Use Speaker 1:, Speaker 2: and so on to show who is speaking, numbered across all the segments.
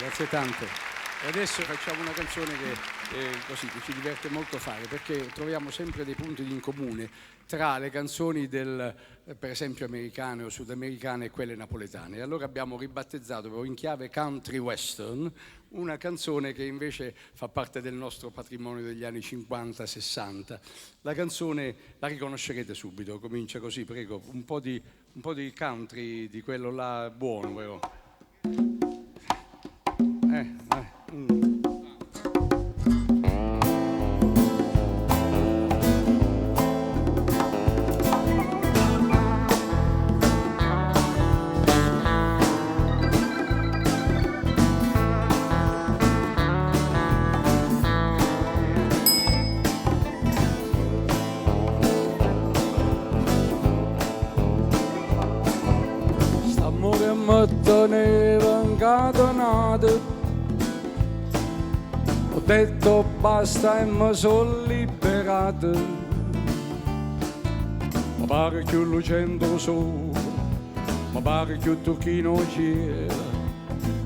Speaker 1: Grazie tante. E adesso facciamo una canzone che ci diverte molto fare, perché troviamo sempre dei punti in comune tra le canzoni per esempio americane o sudamericane e quelle napoletane. E allora abbiamo ribattezzato proprio in chiave country western una canzone che invece fa parte del nostro patrimonio degli anni 50-60. La canzone la riconoscerete subito, comincia così, prego, un po' di country, di quello là buono, però.
Speaker 2: Stiamo che mi teneva incatenato, ho detto basta e mi sono liberato. Mi pare più lucendo sopra, mi pare più tocchino c'era,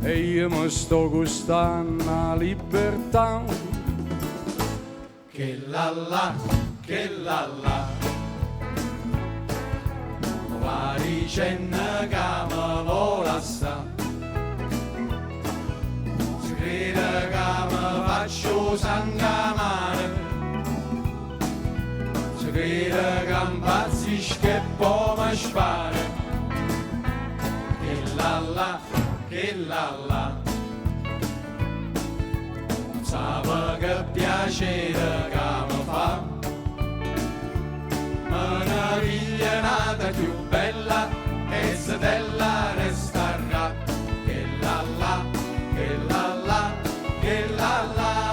Speaker 2: e io mi sto gustando la libertà.
Speaker 3: Che la la, che la la, va dicendo che mi vola sta, si crede che mi faccio sangamare, si crede che impazzisco e poi mi spara. Che la la, che la la, sape che piacere che mi fa, me ne piglia nata più bella e stella resterà. Che la la, che la la, che la la.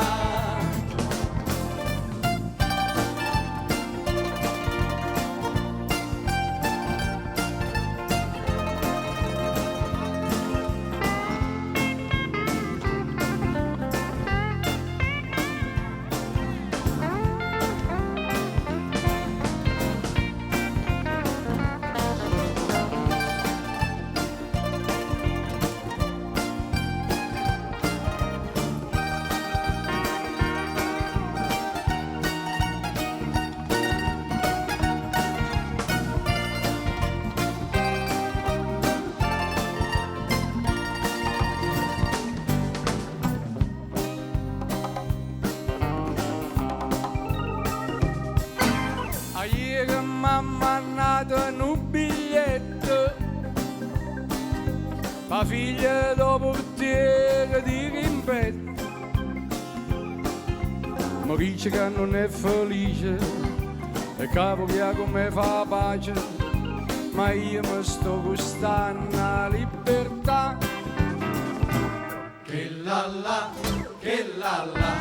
Speaker 2: Ieri mi ha mandato un biglietto, la figlia del portiere di rimpetto. Mi dice che non è felice e capo che come fa pace, ma io mi sto gustando la libertà.
Speaker 3: Che la la, che la la,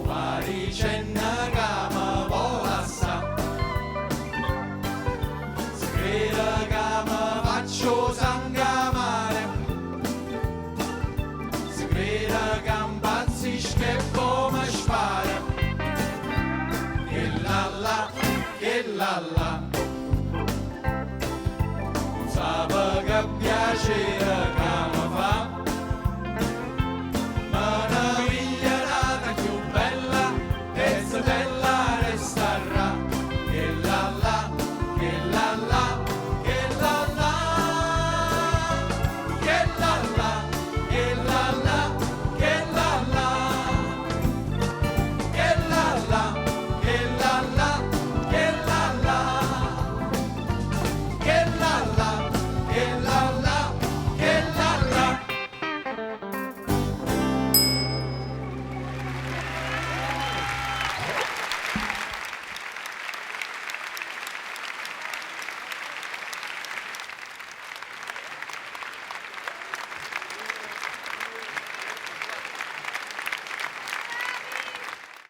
Speaker 3: va dicendo che mi vola sta, si crede che mi faccio sangamare, si crede che impazzisco e poi mi spara. Che la la, che la la, sape che piacere